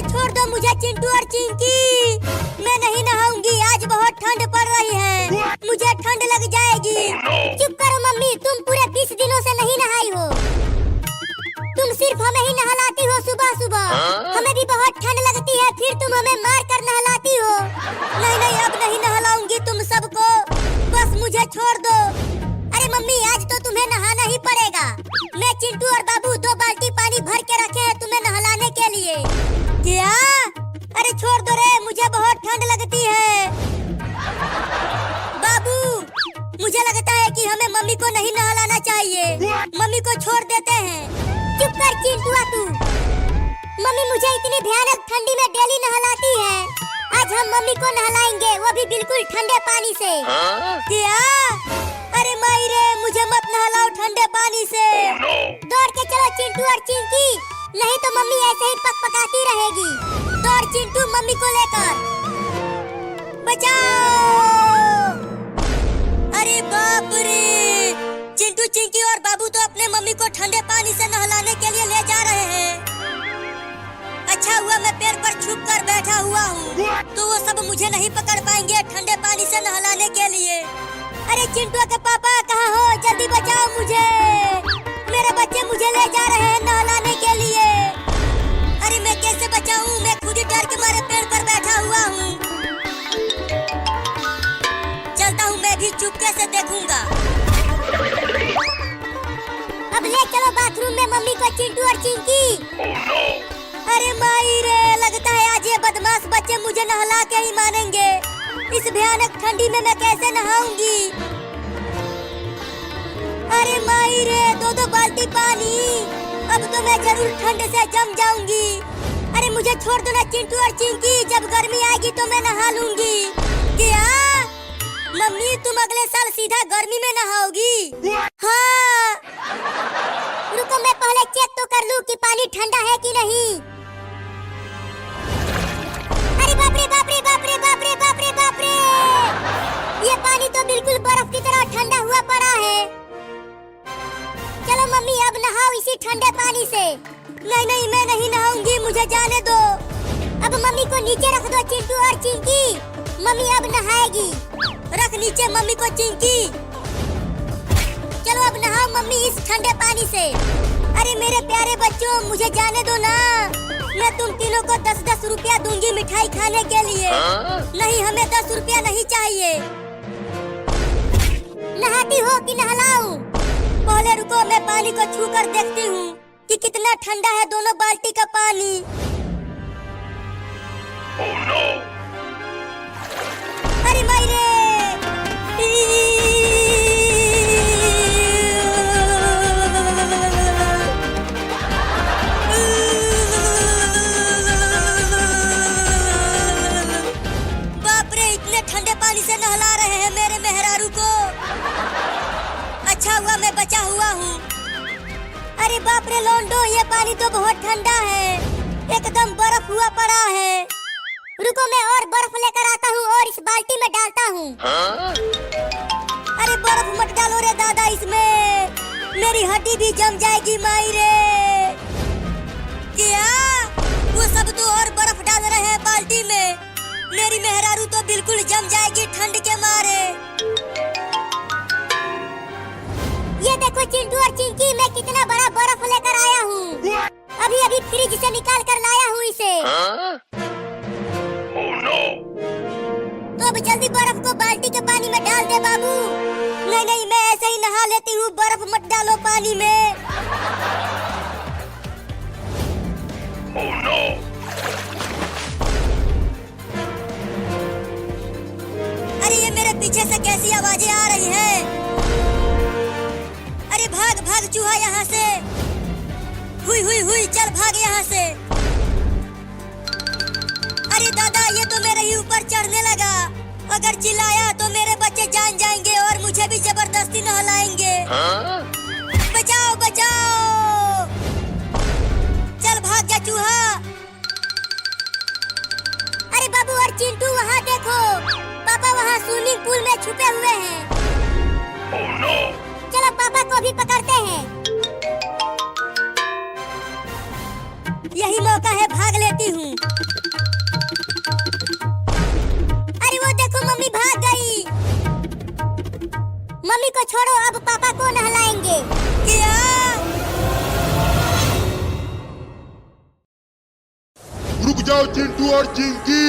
छोड़ दो मुझे चिंटू और चिंकी, मैं नहीं नहाऊंगी, आज बहुत ठंड पड़ रही है, मुझे ठंड लग जाएगी। चुप करो मम्मी, तुम पूरे 20 दिनों से नहीं नहाई हो, तुम सिर्फ हमें ही नहलाती हो सुबह सुबह, हमें भी बहुत ठंड लगती है, फिर तुम हमें मार कर नहलाती हो। नहीं नहीं, अब नहीं नहलाऊंगी तुम सबको, बस मुझे छोड़ दो। अरे मम्मी, आज तो तुम्हें नहाना ही पड़ेगा, मैं चिंटू और बाबू 2 बाल्टी पानी भर के रखे हैं तुम्हें नहलाने के लिए। क्या? अरे छोड़ दो रे, मुझे बहुत ठंड लगती है। बाबू, मुझे लगता है कि हमें मम्मी को नहीं नहलाना चाहिए, मम्मी को छोड़ देते हैं। चुप कर चिंटुआ तू, मम्मी मुझे इतनी भयानक ठंडी में डेली नहलाती है, आज हम मम्मी को नहलाएंगे, वो भी बिल्कुल ठंडे पानी से। क्या? अरे माई रे, मुझे मत नहलाओ ठंडे पानी से। दौड़ के चलो चिंटू और चिंकी, नहीं तो मम्मी ऐसे ही पकपकाती रहेगी। दौड़ चिंटू मम्मी को लेकर, बचाओ। अरे बाप रे, चिंटू चिंकी और बाबू तो अपने मम्मी को ठंडे पानी से नहलाने के लिए ले जा रहे हैं। अच्छा हुआ मैं पेड़ पर छुप कर बैठा हुआ हूँ, तो वो सब मुझे नहीं पकड़ पाएंगे ठंडे पानी से नहलाने के लिए। अरे चिंटू के पापा कहाँ हो, जल्दी बचाओ मुझे, मेरे बच्चे मुझे ले जा रहे हैं नहलाने के लिए। अरे मैं कैसे बचाऊं, मैं खुद ही डर के मारे पेड़ पर बैठा हुआ हूँ। चलता हूँ, मैं भी चुपके से देखूंगा। अब ले चलो बाथरूम में मम्मी को चिंटू और चिंकी। अरे माई रे, लगता है आज ये बदमाश बच्चे मुझे नहला के ही मानेंगे, इस भयानक ठंडी में मैं कैसे नहाऊंगी। अरे माई रे, 2 बाल्टी पानी, अब तो मैं जरूर ठंड से जम जाऊंगी। अरे मुझे छोड़ दो ना चिंटू और चिंकी, जब गर्मी आएगी तो मैं नहा लूंगी। क्या मम्मी, तुम अगले साल सीधा गर्मी में नहाओगी? हाँ, रुको मैं पहले चेक तो कर लूं कि पानी ठंडा है कि नहीं। अरे बाप रे बाप रे बाप रे बाप रे बाप रे बाप रे, ये पानी तो बिल्कुल बर्फ की तरह ठंडा हुआ पड़ा है। चलो मम्मी, अब नहाओ इसी ठंडे पानी से। नहीं नहीं, मैं नहीं नहाऊंगी, मुझे जाने दो। अब मम्मी को नीचे रख दो चिंटू और चिंकी, मम्मी अब नहाएगी। रख नीचे मम्मी को चिंकी। चलो अब नहाओ मम्मी इस ठंडे पानी से। अरे मेरे प्यारे बच्चों, मुझे जाने दो ना, मैं तुम तीनों को 10-10 रुपया दूंगी मिठाई खाने के लिए। नहीं, हमें 10 रुपया नहीं चाहिए। नहाती हो कि नहलाऊं? पहले रुको, मैं पानी को छू कर देखती हूँ कि कितना ठंडा है दोनों बाल्टी का पानी। अरे माई रे, बाप रे, इतने ठंडे पानी से नहला रहे हैं मेरे मेहरारू को। अच्छा हुआ मैं बचा हुआ हूँ। अरे बाप रे लोंडो, ये पानी तो बहुत ठंडा है, एकदम बर्फ हुआ पड़ा है। रुको मैं और बर्फ लेकर आता हूँ और इस बाल्टी में डालता हूँ। अरे बर्फ मत डालो रे दादा, इसमें मेरी हड्डी भी जम जाएगी माई रे। क्या? वो सब तो और बर्फ डाल रहे हैं बाल्टी में, मेरी मेहरारू तो बिल्कुल जम जाएगी ठंड के मारे। ये देखो चिंटू और चिंकी, मैं कितना बड़ा बर्फ लेकर आया हूँ, अभी अभी फ्रिज से निकाल कर लाया हूँ इसे। तो अब जल्दी बर्फ को बाल्टी के पानी में डाल दे बाबू। नहीं नहीं, मैं ऐसे ही नहा लेती हूँ, बर्फ मत डालो पानी में। अरे ये मेरे पीछे से कैसी आवाजें आ रही हैं? अरे भाग भाग चूहा यहाँ से, हुई हुई हुई, चल भाग यहाँ से। अरे दादा, ये तो मेरे ही ऊपर चढ़ने लगा, अगर चिल्लाया तो मेरे बच्चे जान जाएंगे और मुझे भी जबरदस्ती नहलाएंगे। बचाओ बचाओ, चल भाग जा चूहा। अरे बाबू और चिंटू, वहाँ देखो, पापा वहाँ स्विमिंग पूल में छुपे हुए हैं। चलो पापा को भी पकड़ते हैं। यही मौका है, भाग लेती हूँ। रुक जाओ चिंटू और चिंकी,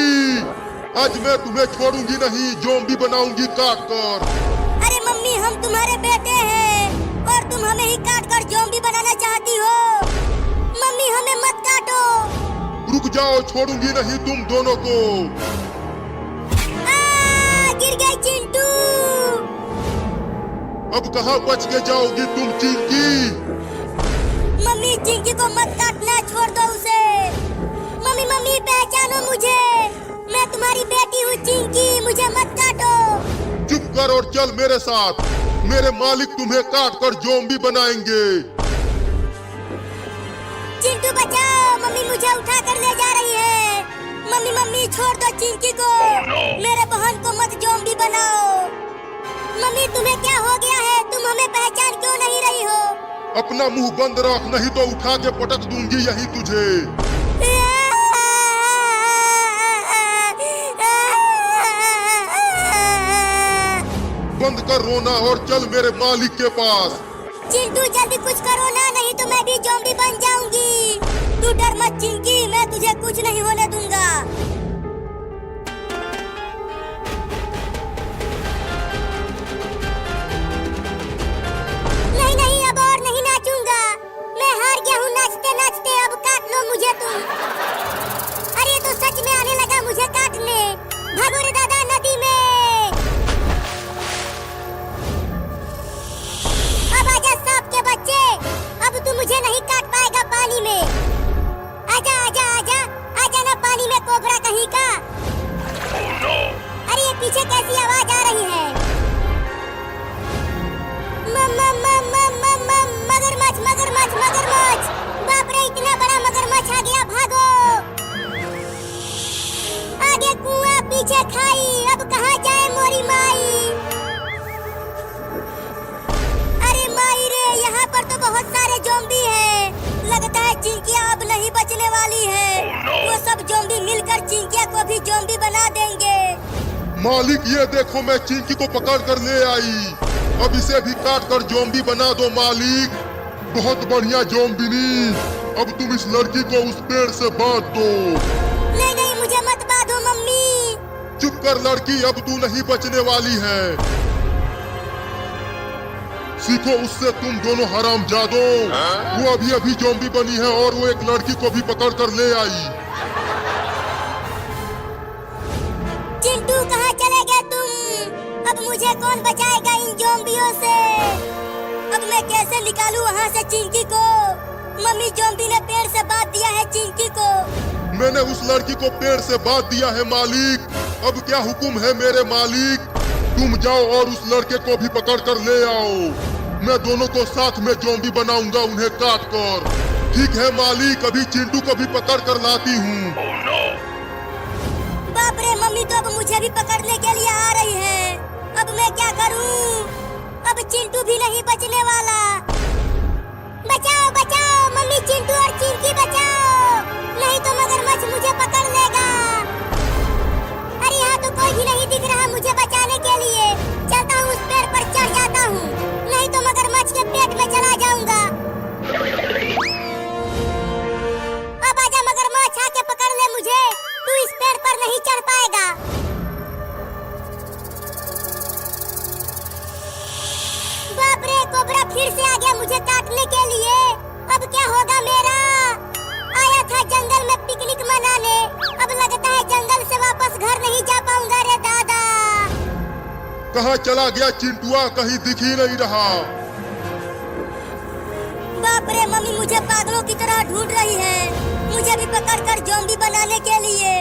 आज मैं तुम्हें छोड़ूंगी नहीं, ज़ॉम्बी बनाऊंगी काट कर। अरे मम्मी, हम तुम्हारे बेटे हैं और तुम हमें ही काट कर ज़ॉम्बी बनाना चाहती हो। मम्मी, हमें मत काटो। रुक जाओ, छोड़ूंगी नहीं तुम दोनों को। गिर गई चिंटू। अब कहाँ बच के जाओगी तुम चिंकी? मम्मी, चिंकी को मत काटना, छोड़ दो उसे। मम्मी मम्मी, पहचानो मुझे, मैं तुम्हारी बेटी हूँ चिंकी, मुझे मत काटो। चुप कर और चल मेरे साथ, मेरे मालिक तुम्हें काट कर ज़ॉम्बी बनाएंगे। चिंटू बचाओ, मम्मी मुझे उठा कर ले जा रही है। मम्मी मम्मी, छोड़ दो चिंकी को। मेरे बहन को मत ज़ॉम्बी बनाओ। मम्मी, तुम्हें क्या हो गया है? तुम हमें पहचान क्यों नहीं रही हो? अपना मुंह बंद रख, नहीं तो उठा के पटक दूंगी यही तुझे। बंद कर रोना और चल मेरे मालिक के पास। चिंटू, जल्दी कुछ करो ना, नहीं तो मैं भी ज़ॉम्बी बन जाऊंगी। तू डर मत चिंकी, मैं तुझे कुछ नहीं होने दूंगा। नहीं नहीं, अब और नहीं नाचूंगा, मैं हार गया हूँ नाचते नाचते। अब काट लो मुझे तुम। अरे तो सच में आने लगा मुझे काटने। भागो रे दादा नदी में। अब आजा सांप के बच्चे, अब तू मुझे नहीं काट पाएगा पानी में। आजा आजा आजा, आजा ना पानी में कोबरा कहीं का। अरे ये पीछे कैसी आवाज आ रही है? मगरमच्छ मगरमच्छ मगरमच्छ। बाप रे, इतना बड़ा मगरमच्छ आ गया, भागो। आगे कुआं पीछे खाई, अब कहाँ जाए मोरी माई। अरे माई रे, यहाँ पर तो बहुत सारे ज़ॉम्बी हैं। लगता है चिंकिया अब नहीं बचने वाली है। वो सब ज़ॉम्बी मिलकर चिंकिया को भी ज़ॉम्बी बना देंगे। मालिक ये देखो, मैं चिंकी को पकड़ कर ले आई, अब इसे भी काट कर ज़ॉम्बी बना दो मालिक। बहुत बढ़िया ज़ॉम्बिनी, अब तुम इस लड़की को उस पेड़ से बांध दो। नहीं नहीं, मुझे मत बांधो मम्मी। चुप कर लड़की, अब तू नहीं बचने वाली है। सीखो उससे तुम दोनों हरामजादों। वो अभी अभी ज़ॉम्बी बनी है और वो एक लड़की को भी पकड़ कर ले आई। चिंटू, कहाँ चले गए तुम? अब मुझे कौन बचाएगा इन ज़ॉम्बियों से? अब मैं कैसे निकालूं वहाँ से चिंकी को? मम्मी, ज़ॉम्बी ने पेड़ से बांध दिया है चिंकी को। मैंने उस लड़की को पेड़ से बांध दिया है मालिक। अब क्या हुक्म है मेरे मालिक? तुम जाओ और उस लड़के को भी पकड़ कर ले आओ। मैं दोनों को साथ में ज़ॉम्बी बनाऊंगा, उन्हें काट कर। ठीक है मालिक, अभी चिंटू को भी पकड़ कर लाती हूँ। बाप रे, मम्मी तो अब मुझे भी पकड़ने के लिए आ रही है। अब मैं क्या करूं? अब चिंटू भी नहीं बचने वाला। बचाओ बचाओ मम्मी, चिंटू और चिंकी बचाओ, नहीं तो मगरमच्छ मुझे पकड़ लेगा। अरे यहाँ तो कोई भी नहीं दिख रहा मुझे बचाने के लिए। चलता हूँ उस पेड़ पर चढ़ जाता हूँ, नहीं तो मगरमच्छ के पेट में चला जाऊंगा। अब आजा मगरमच्छ, आके पकड़ ले मुझे, तू इस पेड़ पर नहीं चढ़ पाएगा। बाप रे, कोबरा फिर से आ गया मुझे काटने के लिए। अब क्या होगा मेरा? आया था जंगल में पिकनिक मनाने, अब लगता है जंगल से वापस घर नहीं जा पाऊंगा रे दादा। कहाँ चला गया चिंटुआ? कहीं दिख ही नहीं रहा। बाप रे, मम्मी मुझे पागलों की तरह ढूंढ रही है, मुझे भी पकड़कर ज़ॉम्बी बनाने के लिए।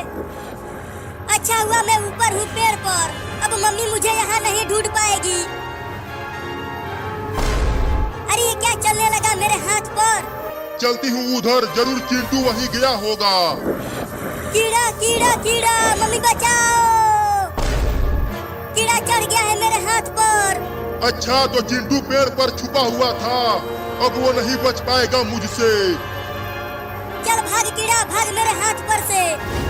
अच्छा हुआ मैं ऊपर हूँ पेड़ पर, अब मम्मी मुझे यहाँ नहीं ढूंढ पाएगी। अरे ये क्या चलने लगा मेरे हाथ पर? चलती हूँ उधर, जरूर चिंटू वहीं गया होगा। कीड़ा कीड़ा कीड़ा, मम्मी बचाओ, कीड़ा चढ़ गया है मेरे हाथ पर। अच्छा, तो चिंटू पेड़ पर छुपा हुआ था, अब वो नहीं बच पाएगा मुझसे। चल भाग कीड़ा, भाग मेरे हाथ पर से।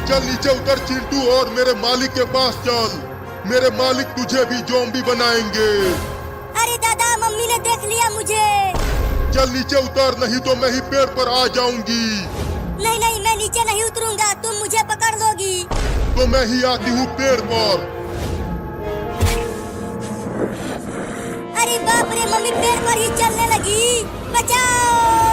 चल नीचे उतर चिंटू और मेरे मालिक के पास चल, मेरे मालिक तुझे भी ज़ॉम्बी बनाएंगे। अरे दादा, मम्मी ने देख लिया मुझे। चल नीचे उतर, नहीं तो मैं ही पेड़ पर आ जाऊंगी। नहीं नहीं, मैं नीचे नहीं उतरूंगा, तुम मुझे पकड़ लोगी। तो मैं ही आती हूँ पेड़ पर। अरे बाप रे, मम्मी पेड़ पर ही चलने लगी, बचाओ।